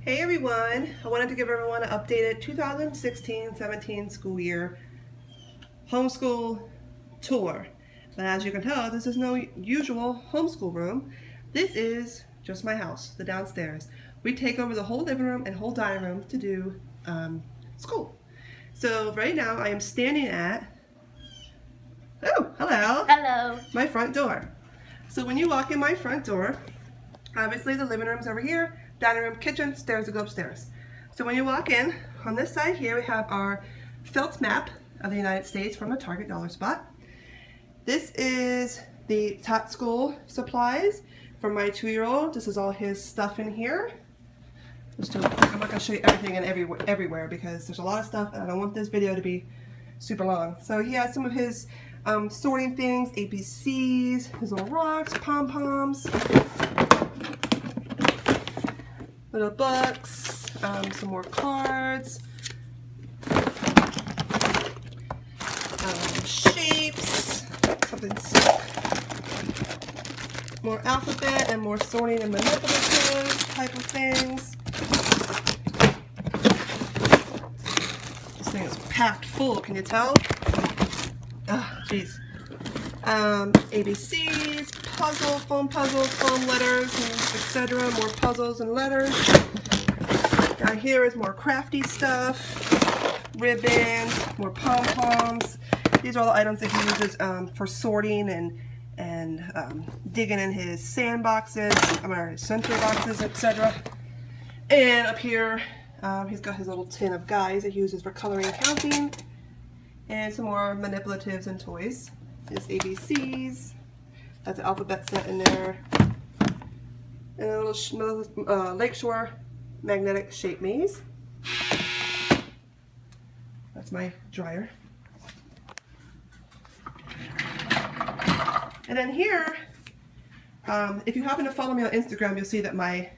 Hey everyone, I wanted to give everyone an updated 2016-17 school year homeschool tour. But as you can tell, this is no usual homeschool room. This is just my house, the downstairs. We take over the whole living room and whole dining room to do school. So right now I am standing at, oh, hello. Hello. My front door. So when you walk in my front door, obviously the living room's over here, dining room, kitchen, stairs to go upstairs. So when you walk in, on this side here we have our felt map of the United States from a Target dollar spot. This is the top school supplies for my 2-year-old. This is all his stuff in here. I'm not going to show you everything and everywhere because there's a lot of stuff and I don't want this video to be super long. So he has some of his sorting things, ABCs, his little rocks, pom-poms, little books, some more cards, shapes, something more alphabet and more sorting and manipulative type of things. This thing is packed full, can you tell? Oh, jeez. ABCs, foam puzzles, foam letters, etc. More puzzles and letters. Down here is more crafty stuff, ribbons, more pom-poms. These are all the items that he uses for sorting and digging in his sand boxes, center boxes, etc. And up here, he's got his little tin of guides that he uses for coloring and counting, and some more manipulatives and toys. His ABCs. That's an alphabet set in there. And a little Lakeshore magnetic shape maze. That's my dryer. And then here, if you happen to follow me on Instagram, you'll see that my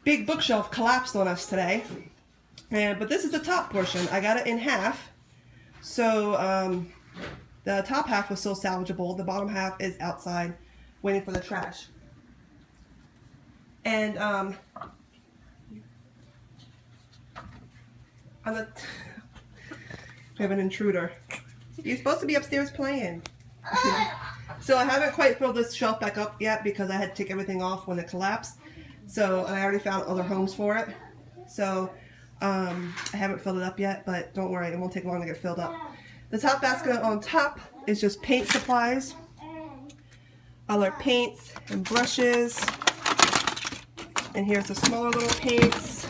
big bookshelf collapsed on us today. But this is the top portion. I got it in half. So the top half was still salvageable. The bottom half is outside waiting for the trash. And we have an intruder. You're supposed to be upstairs playing. So I haven't quite filled this shelf back up yet because I had to take everything off when it collapsed. So I already found other homes for it. So I haven't filled it up yet, but don't worry, it won't take long to get filled up. The top basket on top is just paint supplies. All our paints and brushes. And here's the smaller little paints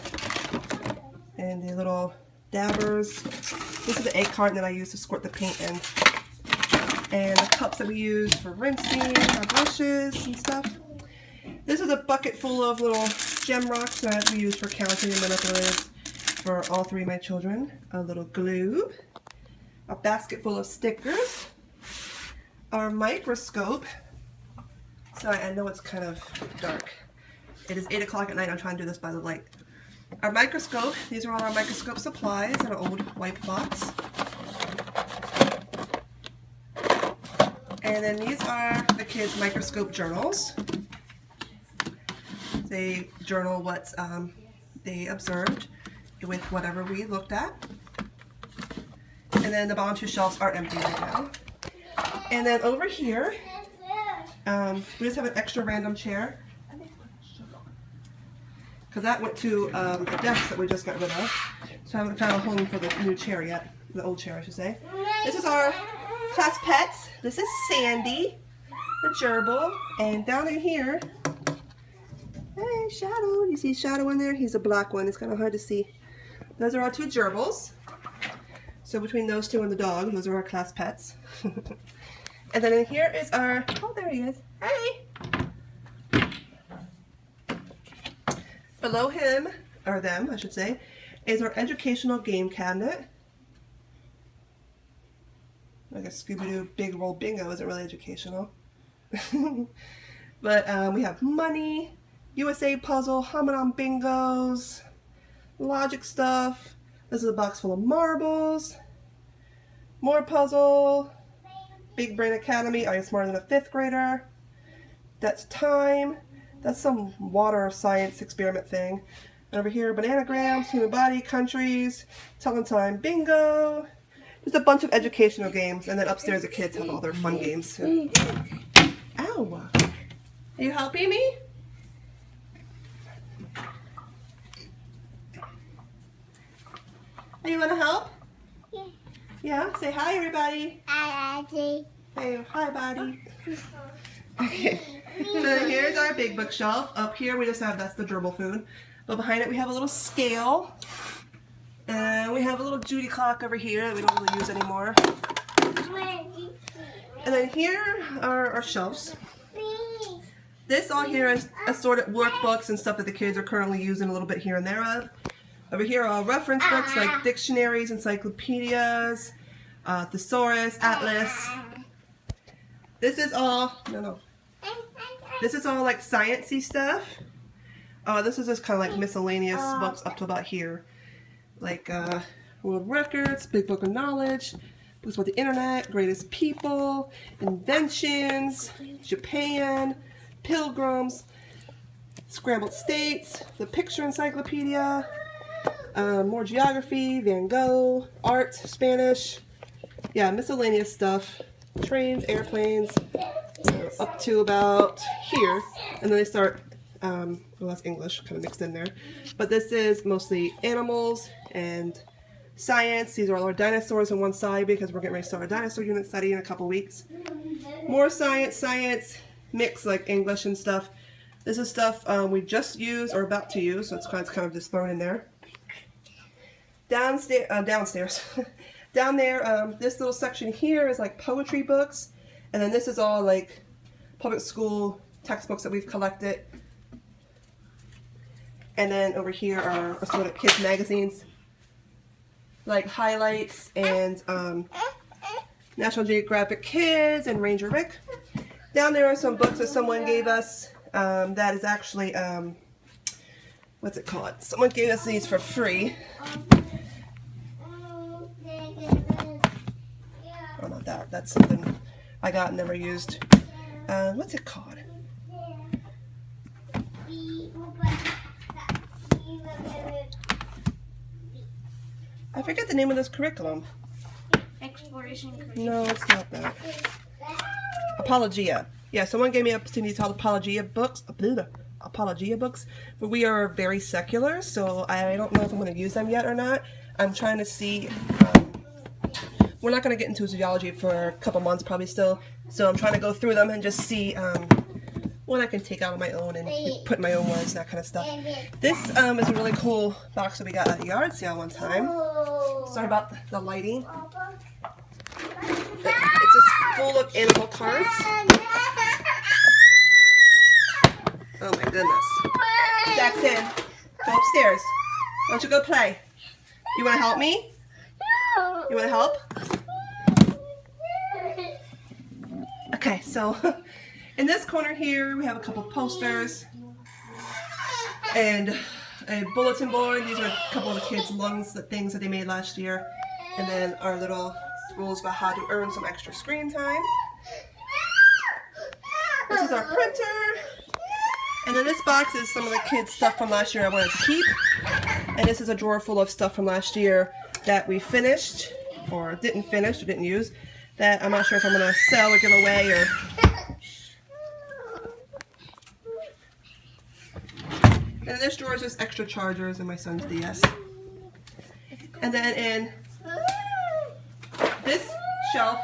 and the little dabbers. This is the egg carton that I use to squirt the paint in. And the cups that we use for rinsing our brushes and stuff. This is a bucket full of little gem rocks that we use for counting and manipulatives for all 3 of my children. A little glue. A basket full of stickers. Our microscope. So I know it's kind of dark. It is 8 o'clock at night. I'm trying to do this by the light. Our microscope. These are all our microscope supplies in an old white box. And then these are the kids' microscope journals. They journal what they observed with whatever we looked at. And then the bottom 2 shelves are empty right now. And then over here, we just have an extra random chair. Because that went to the desk that we just got rid of. So I haven't found a home for the new chair yet. The old chair, I should say. This is our class pets. This is Sandy, the gerbil. And down in here, hey, Shadow. You see Shadow in there? He's a black one. It's kind of hard to see. Those are our 2 gerbils. So between those 2 and the dog, those are our class pets. And then in here is our, oh, there he is. Hey! Below him, or them, I should say, is our educational game cabinet. Like a Scooby-Doo Big Roll Bingo isn't really educational. But we have money, USA Puzzle, Hamadam Bingos, logic stuff. This is a box full of marbles, more puzzle, Big Brain Academy, Are You Smarter Than a 5th Grader? That's time. That's some water science experiment thing. And over here, bananagrams, human body, countries, telling time, bingo. Just a bunch of educational games. And then upstairs the kids have all their fun games too. Ow! Are you helping me? Are you gonna help? Yeah. Yeah? Say hi, everybody. Hi, Auntie. Hey, hi, buddy. Okay. So here's our big bookshelf. Up here we just have, that's the gerbil food. But behind it we have a little scale. And we have a little Judy clock over here that we don't really use anymore. And then here are our shelves. This all here is assorted workbooks and stuff that the kids are currently using a little bit here and there of. Over here are all reference books like dictionaries, encyclopedias, thesaurus, atlas. This is all, this is all like sciencey stuff. This is just kind of like miscellaneous books up to about here. Like world records, big book of knowledge, books about the internet, greatest people, inventions, Japan, pilgrims, scrambled states, the picture encyclopedia, more geography, Van Gogh, art, Spanish, yeah, miscellaneous stuff, trains, airplanes, up to about here, and then they start, well, that's English kind of mixed in there, but this is mostly animals and science. These are all our dinosaurs on one side because we're getting ready to start a dinosaur unit study in a couple weeks. More science, mix like English and stuff. This is stuff we just used or about to use, so it's kind of just thrown in there. Downstairs, down there, this little section here is like poetry books, and then this is all like public school textbooks that we've collected. And then over here are assorted kids magazines, like Highlights and National Geographic Kids and Ranger Rick. Down there are some books that someone gave us that is actually, what's it called? Someone gave us these for free. Oh, not that. That's something I got and never used. What's it called? I forget the name of this curriculum. Exploration curriculum. No, it's not that. Apologia. Yeah, someone gave me up to these called Apologia books. Apologia books. But we are very secular, so I don't know if I'm going to use them yet or not. I'm trying to see. We're not going to get into zoology for a couple months probably still. So I'm trying to go through them and just see what I can take out on my own and put in my own words, that kind of stuff. This is a really cool box that we got at a yard sale one time. Sorry about the lighting. It's just full of animal cards. Oh my goodness. Jackson, go upstairs. Why don't you go play? You want to help me? You want to help? Okay, so in this corner here we have a couple posters and a bulletin board. These are a couple of the kids' lungs, the things that they made last year. And then our little rules about how to earn some extra screen time. This is our printer. And in this box is some of the kids' stuff from last year I wanted to keep. And this is a drawer full of stuff from last year that we finished, or didn't finish, or didn't use, that I'm not sure if I'm going to sell or give away, or... And in this drawer is just extra chargers and my son's DS. And then in this shelf,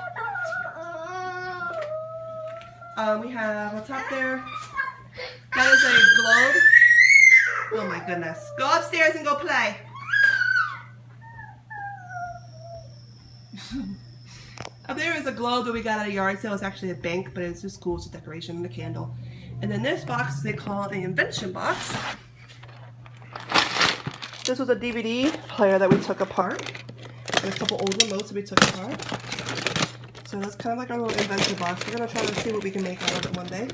we have on top there, that is a globe. Oh my goodness. Go upstairs and go play. Up there is a globe that we got at a yard sale. It's actually a bank, but it's just cool. It's a decoration and a candle. And then this box they call an invention box. This was a DVD player that we took apart. And a couple old remotes that we took apart. So that's kind of like our little invention box. We're going to try to see what we can make out of it one day.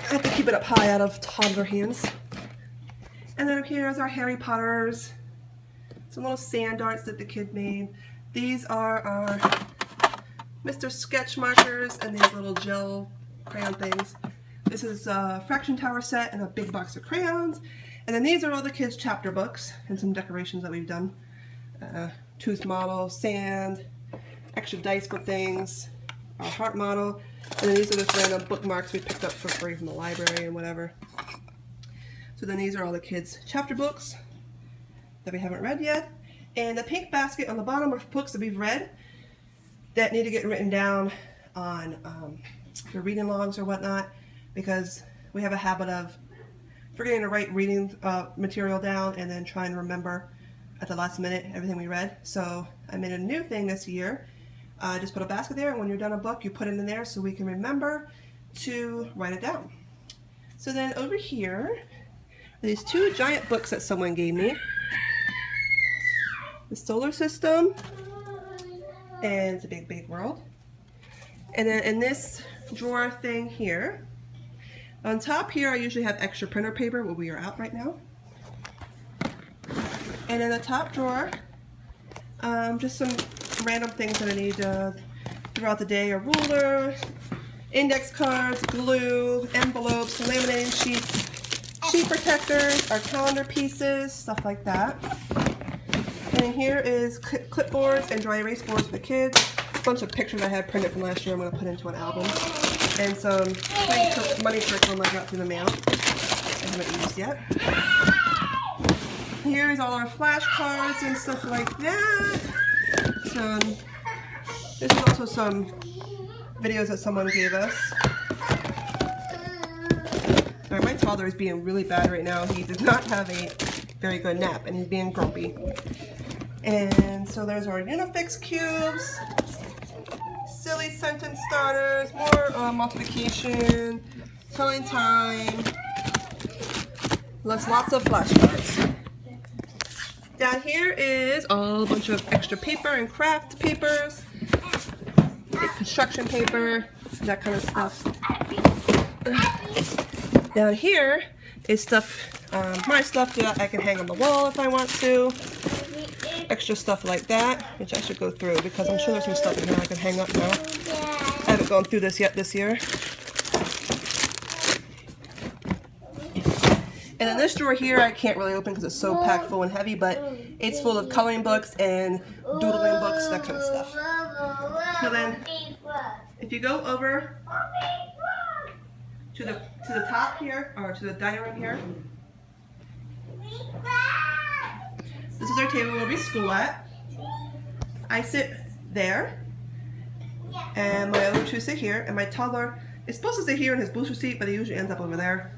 I have to keep it up high out of toddler hands. And then up here is our Harry Potters. Some little sand darts that the kid made. These are our Mr. Sketch markers and these little gel crayon things. This is a Fraction Tower set and a big box of crayons. And then these are all the kids' chapter books and some decorations that we've done. Tooth model, sand, extra dice for things, our heart model, and then these are just random bookmarks we picked up for free from the library and whatever. So then these are all the kids' chapter books that we haven't read yet. And the pink basket on the bottom are books that we've read that need to get written down on the reading logs or whatnot, because we have a habit of forgetting to write reading material down and then trying to remember at the last minute everything we read. So I made a new thing this year. Just put a basket there, and when you're done a book, you put it in there so we can remember to write it down. So then over here, these two giant books that someone gave me. The solar system, and it's a big, big world. And then in this drawer thing here, on top here I usually have extra printer paper, but we are out right now. And in the top drawer, just some random things that I need throughout the day: a ruler, index cards, glue, envelopes, laminating sheets, sheet protectors, our calendar pieces, stuff like that. And here is clipboards and dry erase boards for the kids. A bunch of pictures I had printed from last year I'm going to put into an album. And some money curriculum I got through the mail I haven't used yet. Here is all our flashcards and stuff like that. This is also some videos that someone gave us. Sorry, my toddler is being really bad right now. He did not have a very good nap and he's being grumpy. And so there's our Unifix cubes, silly sentence starters, more multiplication, telling time, lots of flashcards. Down here is a bunch of extra paper and craft papers, construction paper, that kind of stuff. Down here is stuff, my stuff that I can hang on the wall if I want to. Extra stuff like that, which I should go through because I'm sure there's some stuff in here I can hang up now. I haven't gone through this yet this year. And then this drawer here I can't really open because it's so packed full and heavy, but it's full of coloring books and doodling books, that kind of stuff. So then, if you go over to the top here, or to the dining room here, this is our table where we school at. I sit there, and my other two sit here, and my toddler is supposed to sit here in his booster seat, but he usually ends up over there.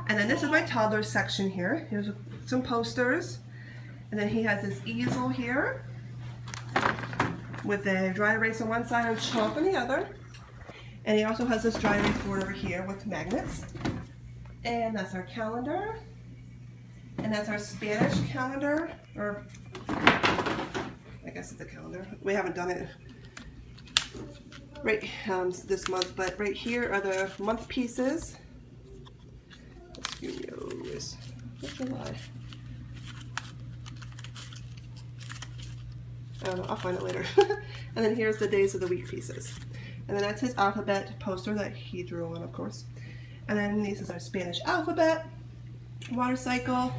And then this is my toddler section here. Here's some posters, and then he has this easel here with a dry erase on one side and chalk on the other. And he also has this dry erase board over here with magnets. And that's our calendar. And that's our Spanish calendar, or I guess it's a calendar. We haven't done it right this month, but right here are the month pieces. What's July? I don't know, I'll find it later. And then here's the days of the week pieces. And then that's his alphabet poster that he drew on, of course. And then this is our Spanish alphabet, water cycle.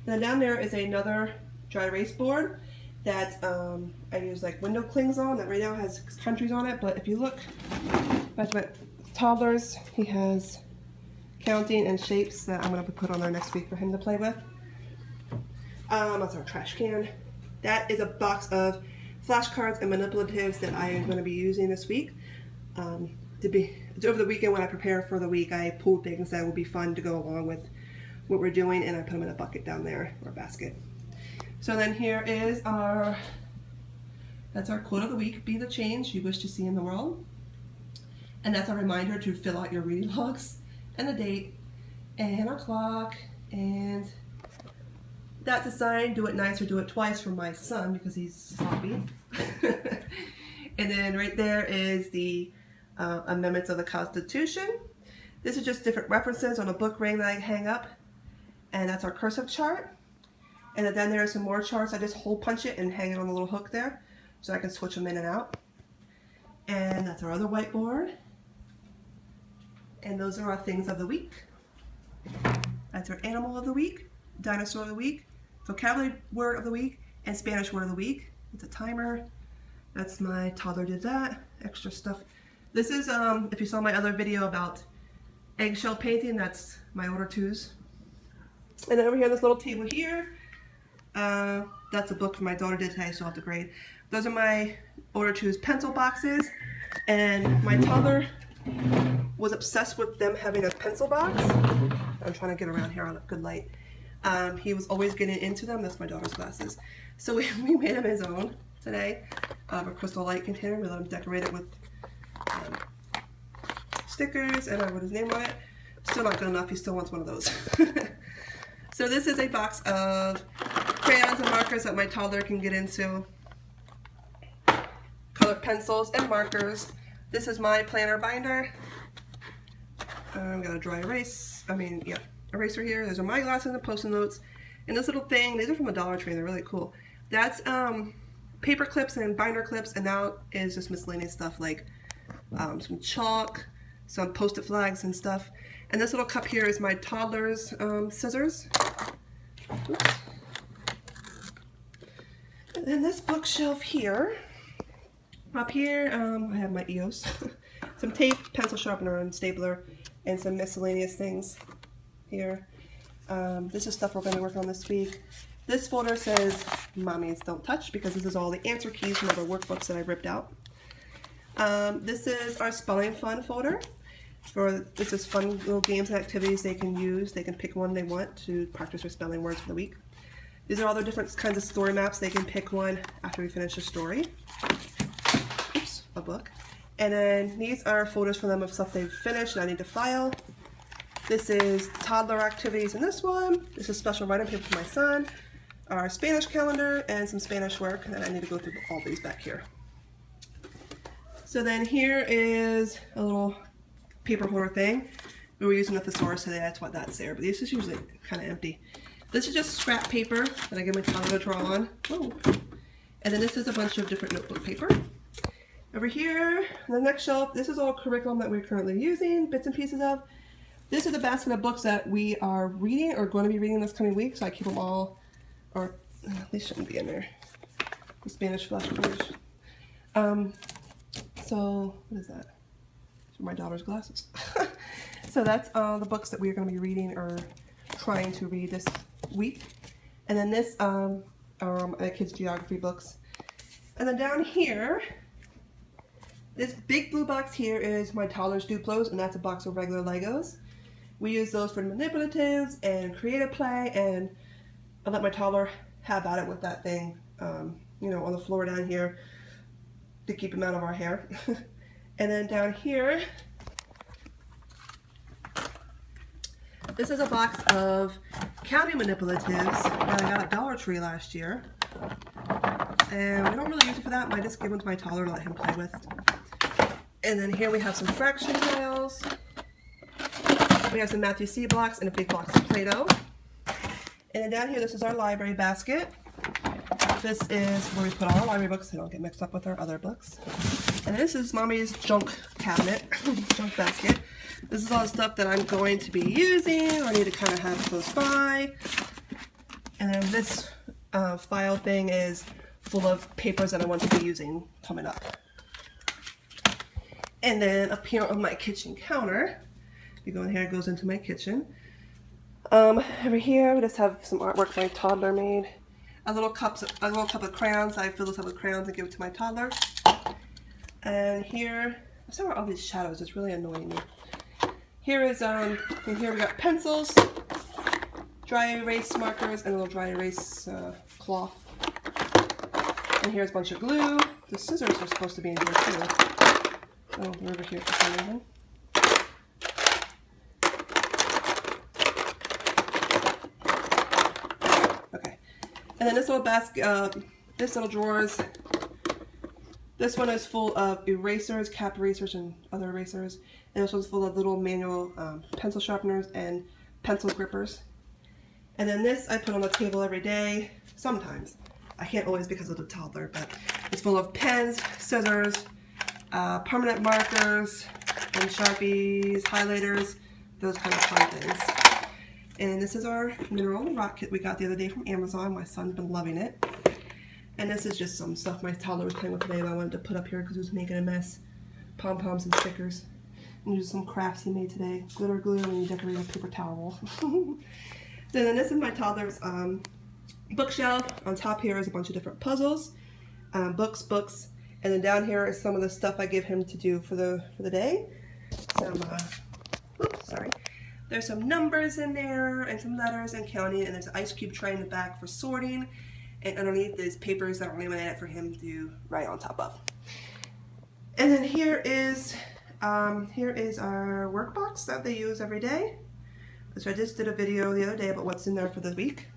And then down there is another dry erase board that I use like window clings on, that right now has countries on it. But if you look at my toddlers, he has counting and shapes that I'm going to put on there next week for him to play with. That's our trash can. That is a box of flashcards and manipulatives that I am going to be using this week. Over the weekend when I prepare for the week, I pulled things that will be fun to go along with what we're doing, and I put them in a bucket down there, or a basket. So then here is that's our quote of the week: be the change you wish to see in the world. And that's a reminder to fill out your reading logs, and the date, and our clock, and that's a sign, do it nice or do it twice, for my son because he's sloppy. And then right there is the amendments of the Constitution. This is just different references on a book ring that I hang up. And that's our cursive chart. And then there are some more charts. I just hole punch it and hang it on the little hook there so I can switch them in and out. And that's our other whiteboard. And those are our things of the week. That's our animal of the week, dinosaur of the week, vocabulary word of the week, and Spanish word of the week. It's a timer. That's my toddler did that. Extra stuff. This is, if you saw my other video about eggshell painting, that's my order twos. And then over here, this little table here, that's a book my daughter did today, so I'll have to grade. Those are my order twos pencil boxes. And my toddler was obsessed with them having a pencil box. I'm trying to get around here on a good light. He was always getting into them. That's my daughter's glasses. So we made him his own today. A crystal light container. We let him decorate it with stickers and I wrote his name on it. Still not good enough. He still wants one of those. So this is a box of crayons and markers that my toddler can get into. Colored pencils and markers. This is my planner binder. I've got a dry eraser here. Those are my glasses and post-it notes. And this little thing, these are from a Dollar Tree, they're really cool. That's paper clips and binder clips, and now is just miscellaneous stuff like some chalk, some post-it flags and stuff. And this little cup here is my toddler's scissors. Oops. And then this bookshelf here, up here, I have my EOS, some tape, pencil sharpener, and stapler, and some miscellaneous things here. This is stuff we're going to work on this week. This folder says Mommies Don't Touch because this is all the answer keys from other workbooks that I ripped out. This is our spelling fun folder. This is fun little games and activities they can use. They can pick one they want to practice their spelling words for the week. These are all the different kinds of story maps. They can pick one after we finish a story. Oops, a book. And then these are folders for them of stuff they've finished and I need to file. This is toddler activities in this one. This is special writing paper for my son. Our Spanish calendar and some Spanish work. And then I need to go through all these back here. So then here is a little paper holder thing. We were using a thesaurus today, that's what that's there. But this is usually kind of empty. This is just scrap paper that I give my toddler to draw on. Whoa. And then this is a bunch of different notebook paper. Over here, on the next shelf, this is all curriculum that we're currently using, bits and pieces of. This is a basket of books that we are reading or going to be reading this coming week, so I keep them all, or these shouldn't be in there. The Spanish flashcards. So, what is that? For my daughter's glasses. So that's the books that we're going to be reading or trying to read this week. And then this are my kids' geography books. And then down here, this big blue box here is my toddler's Duplos, and that's a box of regular Legos. We use those for manipulatives and creative play, and I let my toddler have at it with that thing, you know, on the floor down here to keep him out of our hair. And then down here, this is a box of counting manipulatives that I got at Dollar Tree last year. And we don't really use it for that. I just give them to my toddler to let him play with. And then here we have some fraction tiles. We have some Matthew C blocks and a big box of Play-Doh. And then down here, this is our library basket. This is where we put all our library books so they don't get mixed up with our other books. And this is Mommy's junk cabinet, junk basket. This is all the stuff that I'm going to be using or I need to kind of have close by. And then this file thing is full of papers that I want to be using coming up. And then up here on my kitchen counter, you go in here, it goes into my kitchen. Over here, we just have some artwork my toddler made. A little cup of crayons. I fill this up with crayons and give it to my toddler. And here, I'm sorry all these shadows. It's really annoying me. Here is in here we got pencils, dry erase markers, and a little dry erase cloth. And here's a bunch of glue. The scissors are supposed to be in here too. Oh, they're over here for some reason. Okay. And then this little basket, this little drawers. This one is full of erasers, cap erasers, and other erasers. And this one's full of little manual pencil sharpeners and pencil grippers. And then this I put on the table every day, sometimes. I can't always because of the toddler, but it's full of pens, scissors, permanent markers, and Sharpies, highlighters, those kind of fun things. And this is our mineral rock kit we got the other day from Amazon. My son's been loving it. And this is just some stuff my toddler was playing with today that I wanted to put up here because he was making a mess. Pom-poms and stickers. And just some crafts he made today. Glitter glue, and he decorated a paper towel. Then this is my toddler's bookshelf. On top here is a bunch of different puzzles, books, and then down here is some of the stuff I give him to do for the day. Some, There's some numbers in there and some letters and counting, and there's an ice cube tray in the back for sorting. And underneath is papers that are laminated for him to write on top of. And then here is our workbox that they use every day. So I just did a video the other day about what's in there for the week.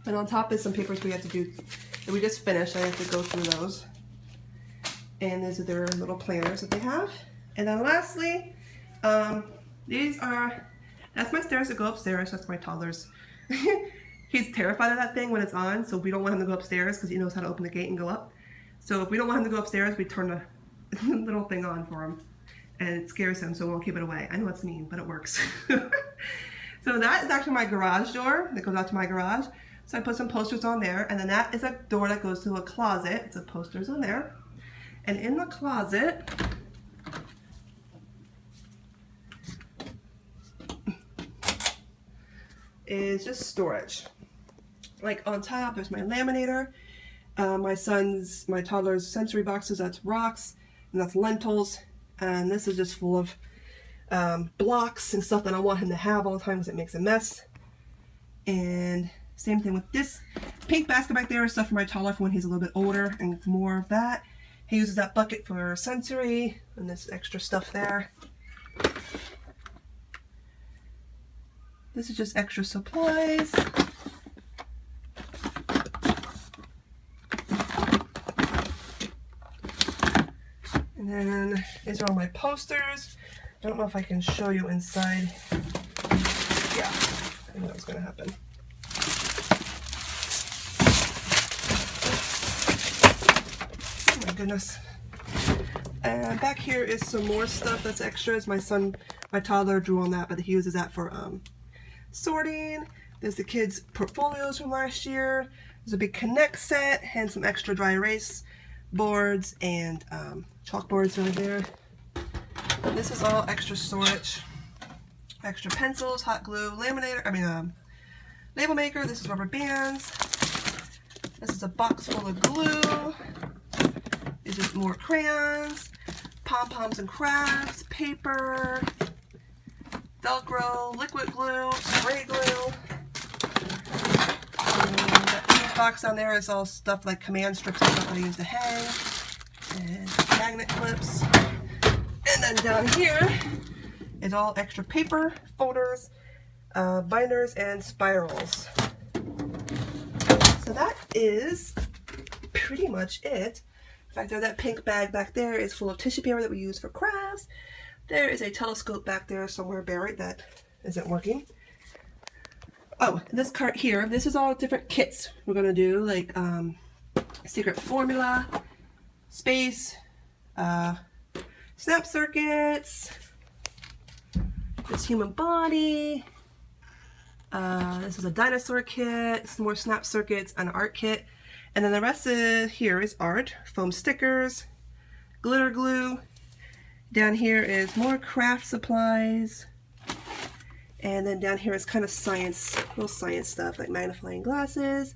And on top is some papers we have to do that we just finished. I have to go through those. And these are their little planners that they have. And then lastly, that's my stairs to go upstairs. That's my toddler's. He's terrified of that thing when it's on, so we don't want him to go upstairs because he knows how to open the gate and go up. So if we don't want him to go upstairs, we turn the little thing on for him. And it scares him, so we'll keep it away. I know it's mean, but it works. So that is actually my garage door that goes out to my garage. So I put some posters on there, and then that is a door that goes to a closet. It's a posters on there. And in the closet, is just storage. Like on top, there's my laminator, my toddler's sensory boxes, that's rocks, and that's lentils, and this is just full of blocks and stuff that I want him to have all the time because it makes a mess. And same thing with this pink basket back there is stuff for my toddler for when he's a little bit older and more of that. He uses that bucket for sensory, and this extra stuff there. This is just extra supplies. And then these are all my posters. I don't know if I can show you inside. Yeah, I knew that was going to happen. Oh my goodness. And back here is some more stuff that's extras. My toddler drew on that, but he uses that for sorting. There's the kids' portfolios from last year. There's a big Connect set and some extra dry erase boards and chalkboards right there. And this is all extra storage. Extra pencils, hot glue, laminator, label maker. This is rubber bands. This is a box full of glue. These are more crayons, pom-poms and crafts, paper, Velcro, liquid glue, spray glue. And that box down there is all stuff like command strips and stuff that I use to hang, and magnet clips. And then down here is all extra paper, folders, binders, and spirals. So that is pretty much it. Back there, that pink bag back there is full of tissue paper that we use for crafts. There is a telescope back there somewhere buried that isn't working. Oh, this cart here, this is all different kits we're going to do, like secret formula, space, snap circuits, this human body, this is a dinosaur kit, some more snap circuits, an art kit, and then the rest of here is art, foam stickers, glitter glue. Down here is more craft supplies, and then down here is kind of science, little science stuff like magnifying glasses,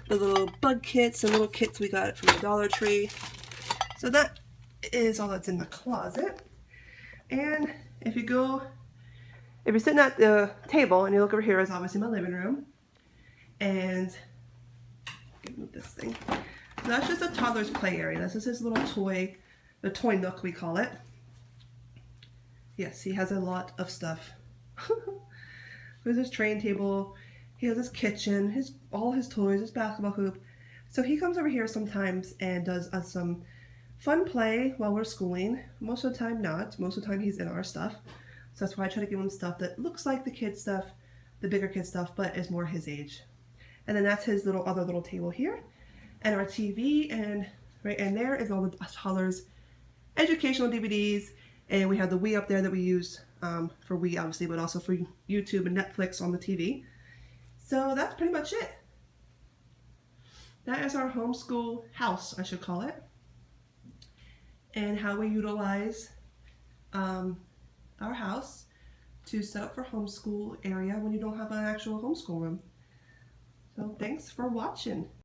the little bug kits and little kits we got from the Dollar Tree. So that is all that's in the closet. And if you're sitting at the table and you look over here, is obviously my living room. And move this thing. So that's just a toddler's play area. This is his little toy, the toy nook we call it. Yes, he has a lot of stuff. There's his train table, he has his kitchen, all his toys, his basketball hoop. So he comes over here sometimes and does some fun play while we're schooling. Most of the time not. Most of the time he's in our stuff. So that's why I try to give him stuff that looks like the kid stuff, the bigger kid stuff, but is more his age. And then that's his other little table here. And our TV, and right in there is all the toddler's educational DVDs And we have the Wii up there that we use for Wii, obviously, but also for YouTube and Netflix on the TV. So that's pretty much it. That is our homeschool house, I should call it, and how we utilize our house to set up for homeschool area when you don't have an actual homeschool room. So thanks for watching.